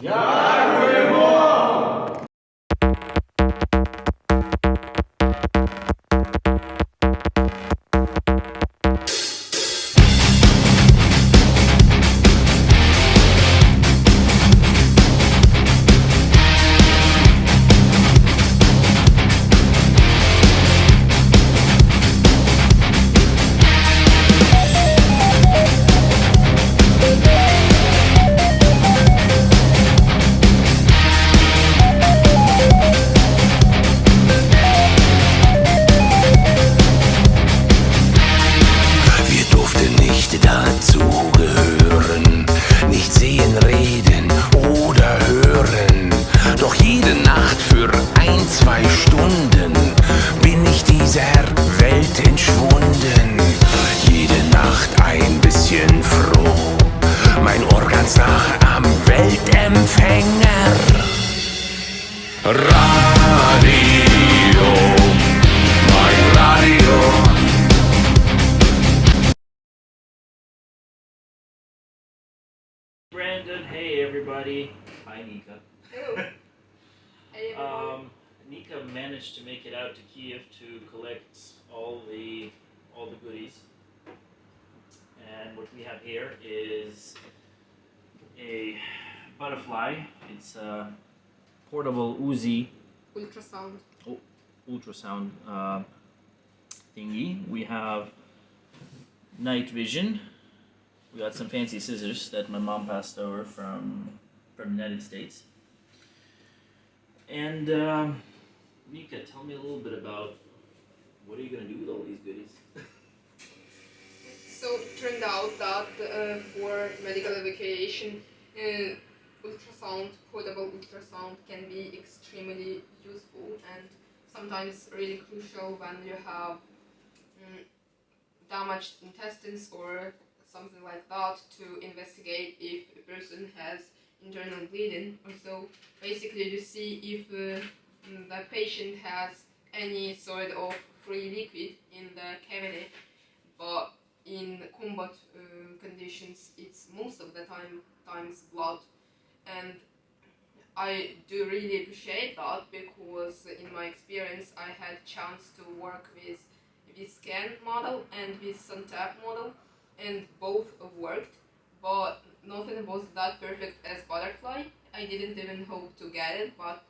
Wir durften nicht dazugehören, nicht sehen, reden oder hören. Doch jede Nacht für 1-2 Stunden bin ich dieser Welt entschwunden. Jede Nacht ein bisschen froh, mein Ohr ganz nah am Weltempfänger. Radio, mein Radio. Brandon, hey everybody. Hi Nika. Hello. Hey everyone. Nika managed to make it out to Kiev to collect all the goodies. And what we have here is a butterfly. It's a portable Uzi ultrasound thingy. We have night vision. We got some fancy scissors that my mom passed over from the United States. And Nika, tell me a little bit about what are you gonna do with all these goodies? So it turned out that for medical evacuation, portable ultrasound can be extremely useful and sometimes really crucial when you have damaged intestines or something like that, to investigate if a person has internal bleeding. Also, basically to see if the patient has any sort of free liquid in the cavity. But in combat conditions, it's most of the times blood, and I do really appreciate that, because in my experience I had chance to work with scan model and with Suntap model, and both worked, but nothing was that perfect as butterfly. I didn't even hope to get it, but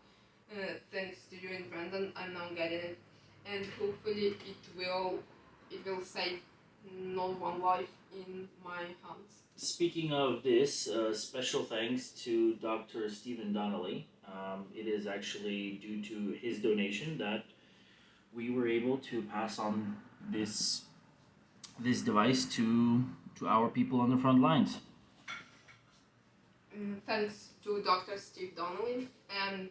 thanks to you and Brandon, I'm now getting it, and hopefully it will save not one life in my hands. Speaking of this, special thanks to Dr. Stephen Donnelly. It is actually due to his donation that we were able to pass on this device to our people on the front lines. Thanks to Dr. Steve Donnelly. And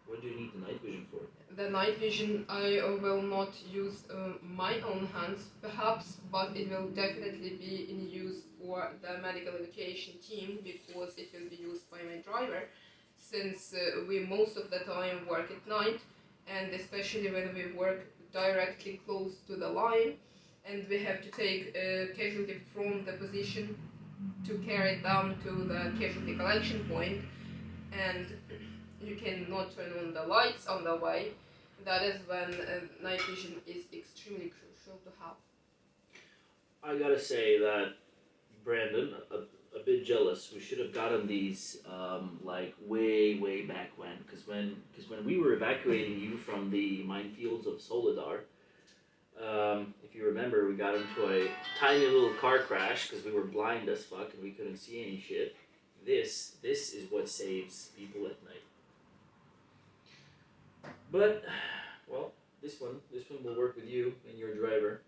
what do you need the night vision for? The night vision, I will not use my own hands perhaps, but it will definitely be in use for the medical evacuation team, because it will be used by my driver, since we most of the time work at night, and especially when we work directly close to the line and we have to take a casualty from the position to carry it down to the casualty collection point, and you cannot turn on the lights on the way. That is when night vision is extremely crucial to have. I gotta say that Brandon, a bit jealous. We should have gotten these like way back when, because when we were evacuating you from the minefields of Soledar, if you remember, we got into a tiny little car crash because we were blind as fuck and we couldn't see any shit. This is what saves people at night. But well, this one will work with you and your driver,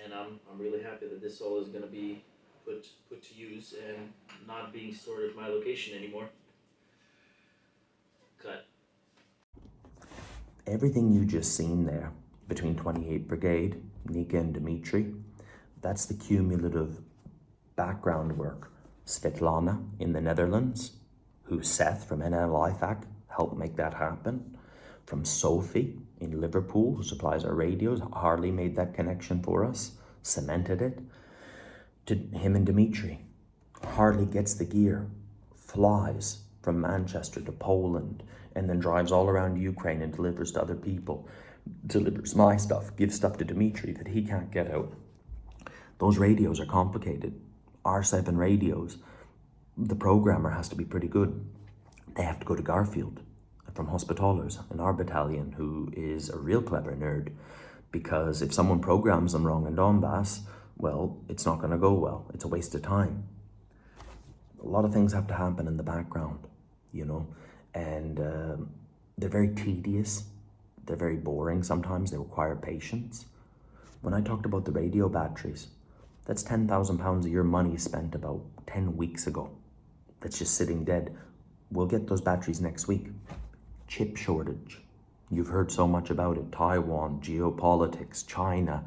and I'm really happy that this all is gonna be put to use and not being stored at my location anymore. Cut. Everything you just seen there between 28th Brigade, Nika and Dmitry, that's the cumulative background work. Svetlana in the Netherlands, who Seth from NLIFAC helped make that happen. From Sophie in Liverpool, who supplies our radios, Harley made that connection for us, cemented it. To him and Dmitry, hardly gets the gear, flies from Manchester to Poland, and then drives all around Ukraine and delivers to other people, delivers my stuff, gives stuff to Dmitry that he can't get out. Those radios are complicated. R7 radios, the programmer has to be pretty good. They have to go to Garfield from Hospitallers in our battalion, who is a real clever nerd, because if someone programs them wrong in Donbass, well, it's not going to go well. It's a waste of time. A lot of things have to happen in the background, you know, and they're very tedious. They're very boring sometimes. They require patience. When I talked about the radio batteries, that's £10,000 of your money spent about 10 weeks ago. That's just sitting dead. We'll get those batteries next week. Chip shortage. You've heard so much about it. Taiwan, geopolitics, China.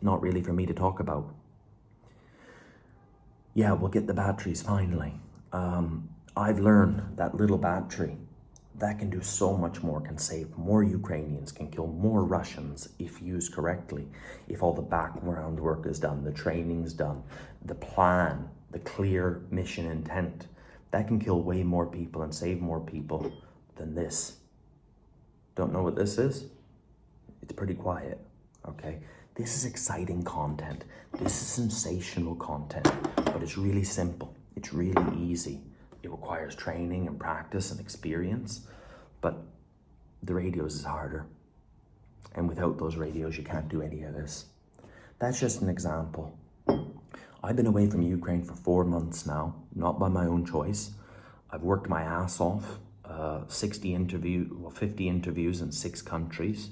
Not really for me to talk about. Yeah, we'll get the batteries finally. I've learned that little battery, that can do so much more, can save more Ukrainians, can kill more Russians if used correctly, if all the background work is done, the training's done, the plan, the clear mission intent. That can kill way more people and save more people than this. Don't know what this is? It's pretty quiet, okay? This is exciting content. This is sensational content, but it's really simple. It's really easy. It requires training and practice and experience, but the radios is harder. And without those radios, you can't do any of this. That's just an example. I've been away from Ukraine for 4 months now, not by my own choice. I've worked my ass off, 50 interviews in 6 countries,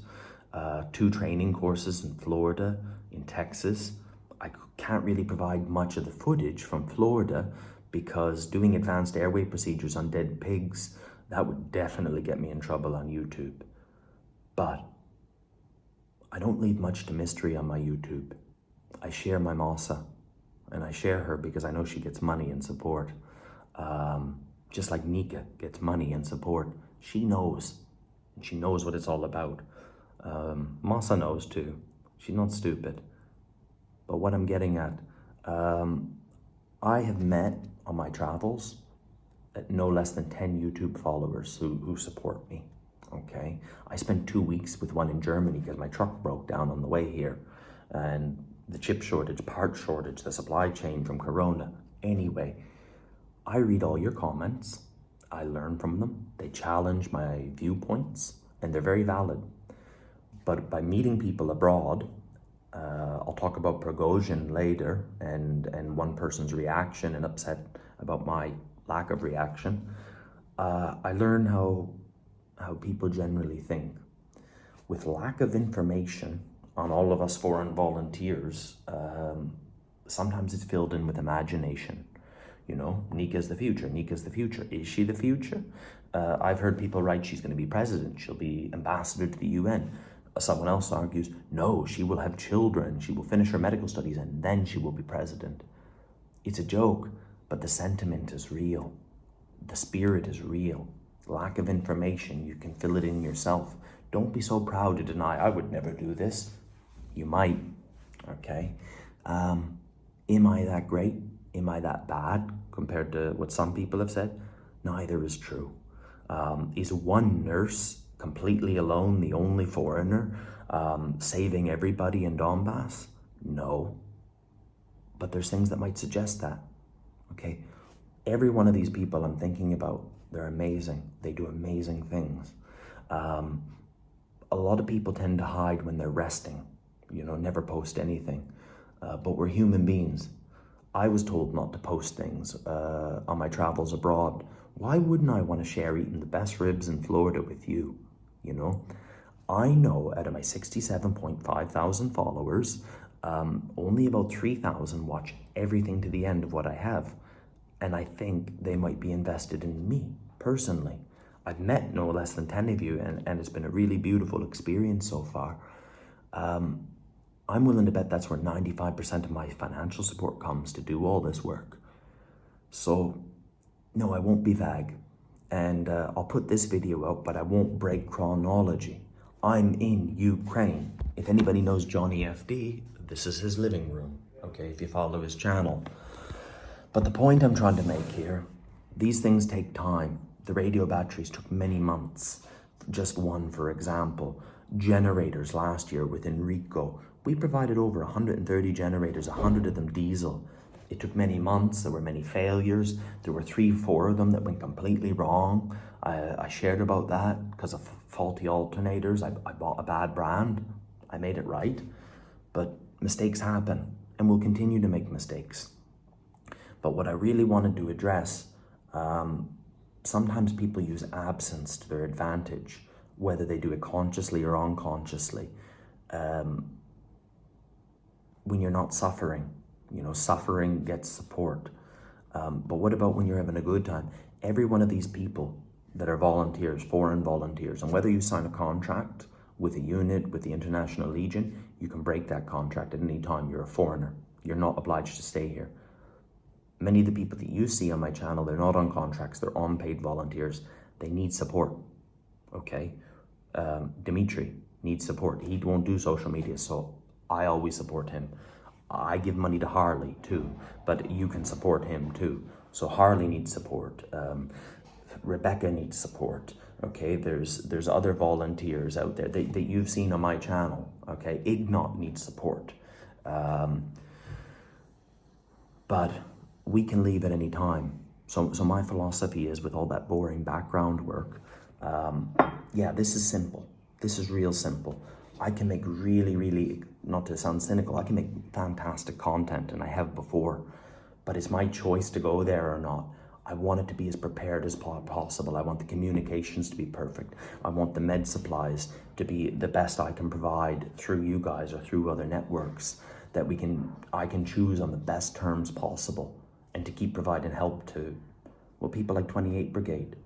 2 training courses in Florida, in Texas. I can't really provide much of the footage from Florida because doing advanced airway procedures on dead pigs, that would definitely get me in trouble on YouTube. But I don't leave much to mystery on my YouTube. I share my Masa, and I share her because I know she gets money and support. Just like Nika gets money and support. She knows, and she knows what it's all about. Masa knows too. She's not stupid. But what I'm getting at, I have met on my travels no less than 10 YouTube followers who support me, okay? I spent 2 weeks with one in Germany because my truck broke down on the way here, and the chip shortage, part shortage, the supply chain from Corona. Anyway, I read all your comments, I learn from them, they challenge my viewpoints, and they're very valid. But by meeting people abroad, I'll talk about Prigozhin later and one person's reaction and upset about my lack of reaction. I learn how people generally think. With lack of information on all of us foreign volunteers, sometimes it's filled in with imagination. You know, Nika's the future, Nika's the future. Is she the future? I've heard people write she's going to be president, she'll be ambassador to the UN. Someone else argues, no, she will have children, she will finish her medical studies, and then she will be president. It's a joke, but the sentiment is real. The spirit is real. Lack of information, you can fill it in yourself. Don't be so proud to deny, I would never do this. You might, okay? Am I that great? Am I that bad compared to what some people have said? Neither is true. Is one nurse completely alone, the only foreigner, saving everybody in Donbass? No. But there's things that might suggest that, okay? Every one of these people I'm thinking about, they're amazing. They do amazing things. A lot of people tend to hide when they're resting, you know, never post anything. But we're human beings. I was told not to post things on my travels abroad. Why wouldn't I want to share eating the best ribs in Florida with you? You know, I know out of my 67.5 thousand followers, only about 3,000 watch everything to the end of what I have. And I think they might be invested in me personally. I've met no less than 10 of you, and it's been a really beautiful experience so far. I'm willing to bet that's where 95% of my financial support comes to do all this work. So, no, I won't be vague. And I'll put this video out, but I won't break chronology. I'm in Ukraine. If anybody knows Johnny FD, this is his living room, okay, if you follow his channel. But the point I'm trying to make here, these things take time. The radio batteries took many months. Just one, for example, generators last year with Enrico. We provided over 130 generators, 100 of them diesel. It took many months, there were many failures. There were 3-4 of them that went completely wrong. I shared about that because of faulty alternators. I bought a bad brand, I made it right. But mistakes happen and we'll continue to make mistakes. But what I really wanted to address, sometimes people use absence to their advantage, whether they do it consciously or unconsciously. When you're not suffering, you know, suffering gets support. But what about when you're having a good time? Every one of these people that are volunteers, foreign volunteers, and whether you sign a contract with a unit, with the International Legion, you can break that contract at any time. You're a foreigner. You're not obliged to stay here. Many of the people that you see on my channel, they're not on contracts, they're unpaid volunteers. They need support, okay? Dimitri needs support. He won't do social media, so I always support him. I give money to Harley too, but you can support him too. So Harley needs support. Rebecca needs support. Okay, there's other volunteers out there that you've seen on my channel. Okay, Ignat needs support. But we can leave at any time. So my philosophy is, with all that boring background work, yeah, this is simple. This is real simple. I can make really, not to sound cynical, I can make fantastic content, and I have before, but it's my choice to go there or not. I want it to be as prepared as possible. I want the communications to be perfect. I want the med supplies to be the best I can provide through you guys or through other networks, that I can choose on the best terms possible, and to keep providing help to, well, people like 28 Brigade,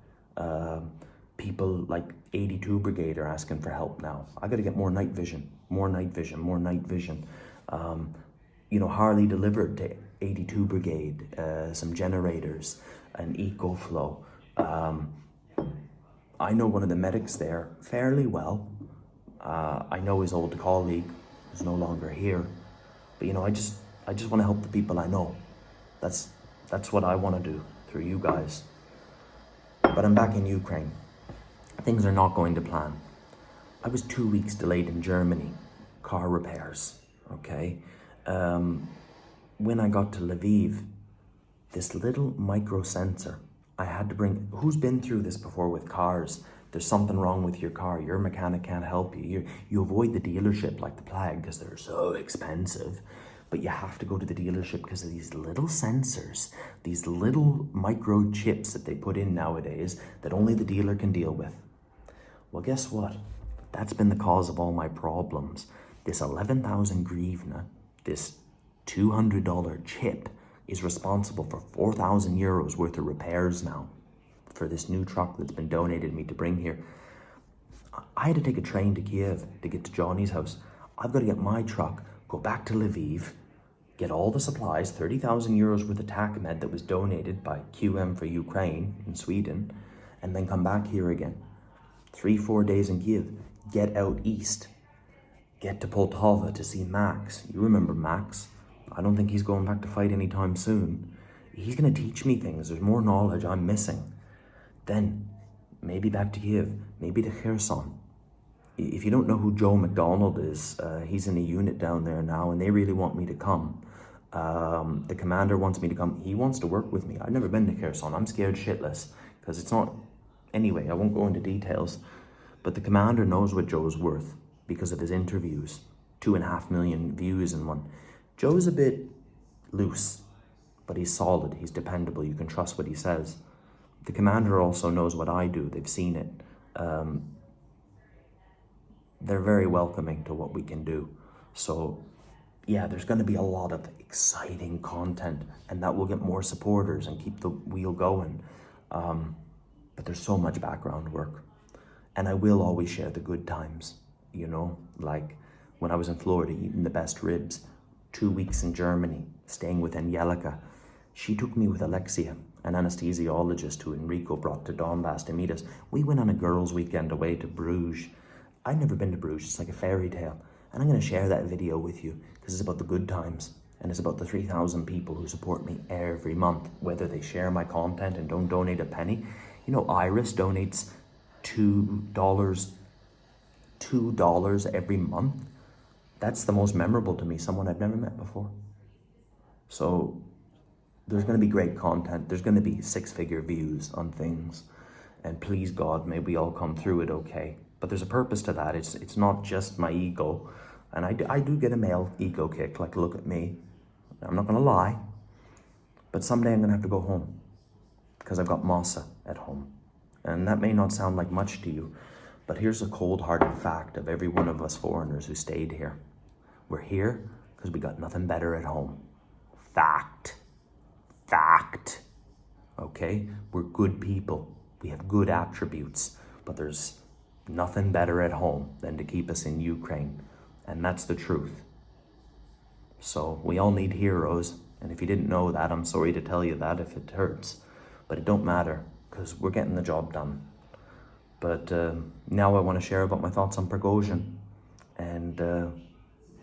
people like 82 Brigade are asking for help now. I got to get more night vision. You know, Harley delivered to 82 Brigade some generators, an EcoFlow. I know one of the medics there fairly well. I know his old colleague who's no longer here. But you know, I just want to help the people I know. That's what I want to do through you guys. But I'm back in Ukraine. Things are not going to plan. I was 2 weeks delayed in Germany, car repairs, okay? When I got to Lviv, this little micro sensor I had to bring, who's been through this before with cars? There's something wrong with your car, your mechanic can't help you. You avoid the dealership like the plague because they're so expensive, but you have to go to the dealership because of these little sensors, these little microchips that they put in nowadays that only the dealer can deal with. Well, guess what? That's been the cause of all my problems. This 11,000 grivna, this $200 chip, is responsible for 4,000 euros worth of repairs now for this new truck that's been donated me to bring here. I had to take a train to Kiev to get to Johnny's house. I've got to get my truck, go back to Lviv, get all the supplies, 30,000 euros worth of TACMED that was donated by QM for Ukraine in Sweden, and then come back here again. 3-4 days in Kiev, get out east, get to Poltava to see Max. You remember Max? I don't think he's going back to fight anytime soon. He's going to teach me things. There's more knowledge I'm missing. Then, maybe back to Kiev, maybe to Kherson. If you don't know who Joe McDonald is, he's in a unit down there now, and they really want me to come. The commander wants me to come. He wants to work with me. I've never been to Kherson. I'm scared shitless, because it's not... Anyway, I won't go into details, but the commander knows what Joe's worth because of his interviews. 2.5 million views in one. Joe's a bit loose, but he's solid, he's dependable, you can trust what he says. The commander also knows what I do, they've seen it. They're very welcoming to what we can do. So yeah, there's going to be a lot of exciting content, and that will get more supporters and keep the wheel going. But there's so much background work, and I will always share the good times, you know, like when I was in Florida eating the best ribs, 2 weeks in Germany, staying with Angelica. She took me with Alexia, an anesthesiologist who Enrico brought to Donbass to meet us. We went on a girls' weekend away to Bruges. I've never been to Bruges, it's like a fairy tale. And I'm going to share that video with you because it's about the good times. And it's about the 3,000 people who support me every month, whether they share my content and don't donate a penny. You know, Iris donates $2 every month. That's the most memorable to me, someone I've never met before. So there's going to be great content. There's going to be 6-figure views on things. And please God, may we all come through it okay. But there's a purpose to that. It's not just my ego. And I do get a male ego kick, like, look at me. I'm not going to lie. But someday I'm going to have to go home. Because I've got Masa at home. And that may not sound like much to you. But here's a cold-hearted fact of every one of us foreigners who stayed here. We're here because we got nothing better at home. Fact. Okay? We're good people. We have good attributes. But there's nothing better at home than to keep us in Ukraine. And that's the truth. So we all need heroes. And if you didn't know that, I'm sorry to tell you that if it hurts. But it don't matter because we're getting the job done. But now I want to share about my thoughts on Prigozhin. And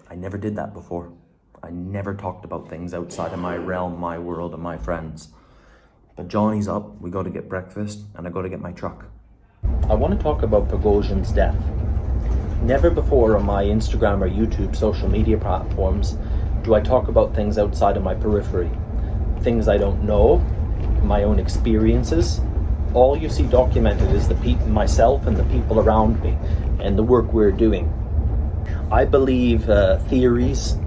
I never did that before. I never talked about things outside of my realm, my world, and my friends. But Johnny's up, we got to get breakfast, and I got to get my truck. I want to talk about Prigozhin's death. Never before on my Instagram or YouTube social media platforms do I talk about things outside of my periphery. Things I don't know, my own experiences. All you see documented is myself and the people around me and the work we're doing. I believe theories,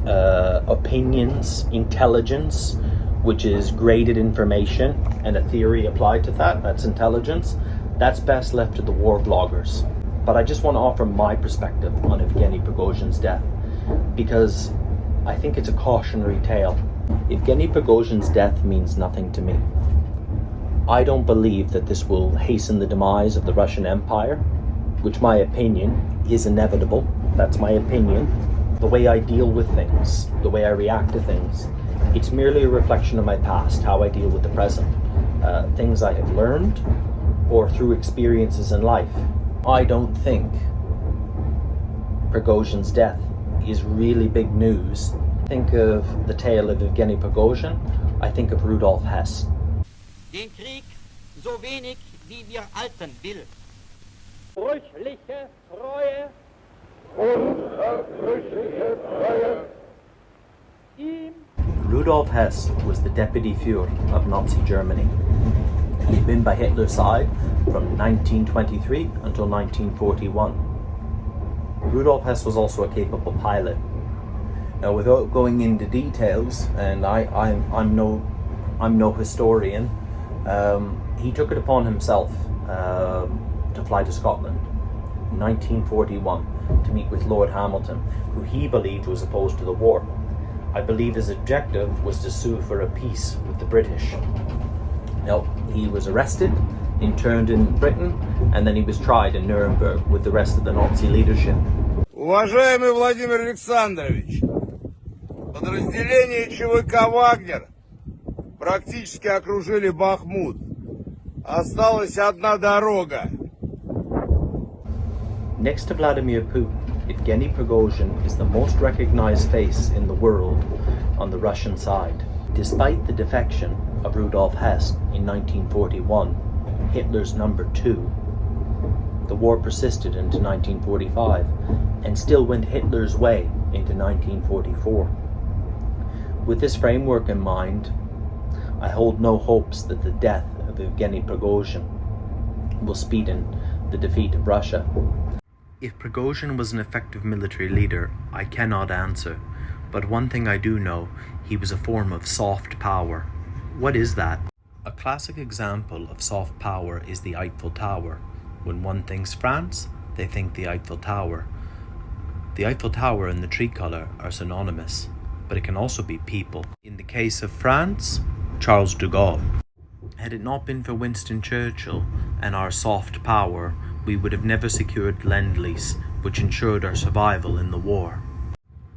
opinions, intelligence, which is graded information, and a theory applied to that, that's intelligence, that's best left to the war bloggers. But I just want to offer my perspective on Evgeny Prigozhin's death, because I think it's a cautionary tale. Evgeny Prigozhin's death means nothing to me. I don't believe that this will hasten the demise of the Russian Empire, which my opinion is inevitable. That's my opinion. The way I deal with things, the way I react to things, it's merely a reflection of my past, how I deal with the present, things I have learned or through experiences in life. I don't think Prigozhin's death is really big news. Think of the tale of Evgeny Prigozhin, I think of Rudolf Hess. Den Krieg so wenig wie wir halten will. Brüchliche Treue. Unverbrüchliche Treue. Rudolf Hess was the deputy Führer of Nazi Germany. He'd been by Hitler's side from 1923 until 1941. Rudolf Hess was also a capable pilot. Now, without going into details, and I'm no historian, he took it upon himself to fly to Scotland in 1941 to meet with Lord Hamilton, who he believed was opposed to the war. I believe his objective was to sue for a peace with the British. Now, he was arrested, interned in Britain, and then he was tried in Nuremberg with the rest of the Nazi leadership. Уважаемый Владимир Александрович, подразделения ЧВК «Вагнер» практически окружили Бахмут. Осталась одна дорога. Next to Vladimir Putin, Evgeny Prigozhin is the most recognized face in the world on the Russian side. Despite the defection of Rudolf Hess in 1941, Hitler's number 2, the war persisted into 1945 and still went Hitler's way into 1944. With this framework in mind, I hold no hopes that the death of Evgeny Prigozhin will speed in the defeat of Russia. If Prigozhin was an effective military leader, I cannot answer. But one thing I do know, he was a form of soft power. What is that? A classic example of soft power is the Eiffel Tower. When one thinks France, they think the Eiffel Tower. The Eiffel Tower and the tricolour are synonymous, but it can also be people. In the case of France, Charles de Gaulle. Had it not been for Winston Churchill and our soft power, we would have never secured Lend-Lease, which ensured our survival in the war.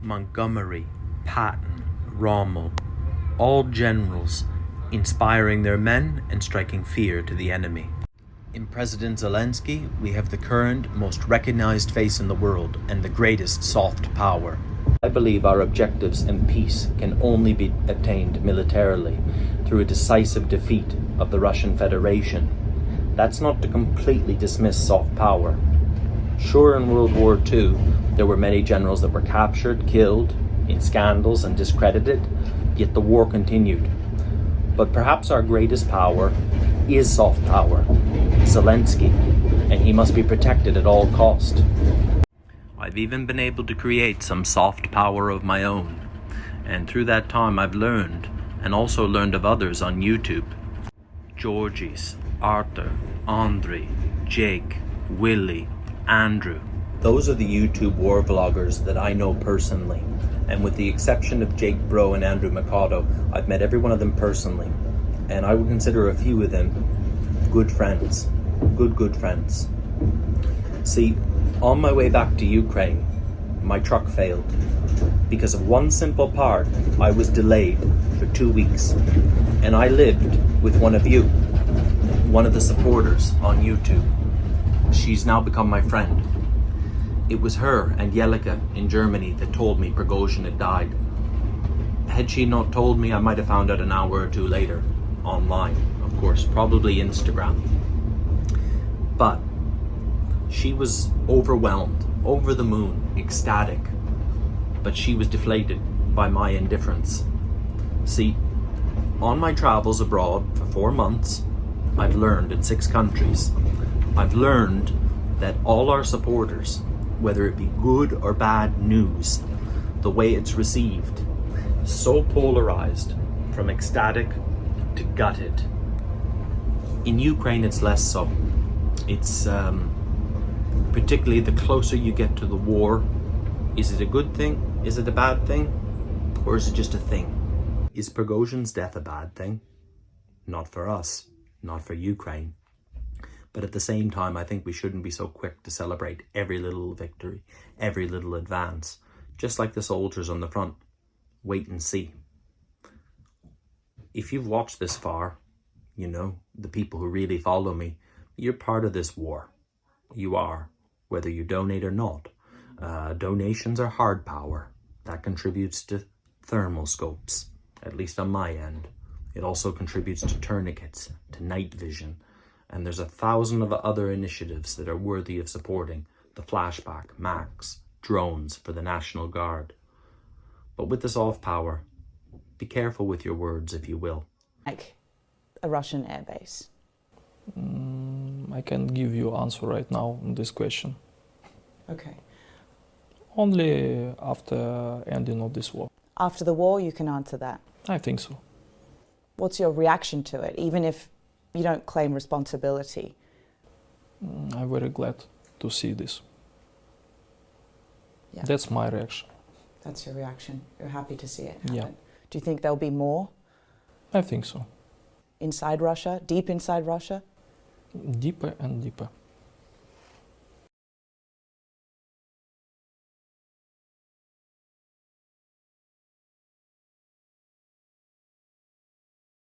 Montgomery, Patton, Rommel, all generals inspiring their men and striking fear to the enemy. In President Zelensky, we have the current, most recognized face in the world and the greatest soft power. I believe our objectives in peace can only be attained militarily through a decisive defeat of the Russian Federation. That's not to completely dismiss soft power. Sure, in World War II, there were many generals that were captured, killed, in scandals and discredited, yet the war continued. But perhaps our greatest power is soft power, Zelensky, and he must be protected at all cost. I've even been able to create some soft power of my own, and through that time I've learned, and also learned of others on YouTube. Georgie's, Arthur, Andrei, Jake, Willie, Andrew. Those are the YouTube war vloggers that I know personally, and with the exception of Jake Bro and Andrew Mikado, I've met every one of them personally, and I would consider a few of them good friends. Good friends. See, on my way back to Ukraine, my truck failed. Because of one simple part, I was delayed for 2 weeks. And I lived with one of you, one of the supporters on YouTube. She's now become my friend. It was her and Jelika in Germany that told me Prigozhin had died. Had she not told me, I might have found out an hour or two later, online, of course, probably Instagram. But she was overwhelmed, over the moon, ecstatic. But she was deflated by my indifference. See, on my travels abroad for 4 months, I've learned in 6 countries, I've learned that all our supporters, whether it be good or bad news, the way it's received, is so polarized from ecstatic to gutted. In Ukraine, it's less so. It's particularly the closer you get to the war. Is it a good thing? Is it a bad thing? Or is it just a thing? Is Prigozhin's death a bad thing? Not for us, not for Ukraine. But at the same time, I think we shouldn't be so quick to celebrate every little victory, every little advance. Just like the soldiers on the front. Wait and see. If you've watched this far, you know, the people who really follow me, you're part of this war. You are, whether you donate or not. Donations are hard power. That contributes to thermal scopes, at least on my end. It also contributes to tourniquets, to night vision, and there's 1,000 of other initiatives that are worthy of supporting. The flashback, Max, drones for the National Guard. But with the soft power, be careful with your words, if you will. Like a Russian airbase. I can't give you answer right now on this question. Okay. Only after ending of this war. After the war, you can answer that. I think so. What's your reaction to it, even if you don't claim responsibility? I'm very glad to see this. Yeah. That's my reaction. That's your reaction. You're happy to see it happen. Yeah. Do you think there'll be more? I think so. Inside Russia? Deep inside Russia? Deeper and deeper.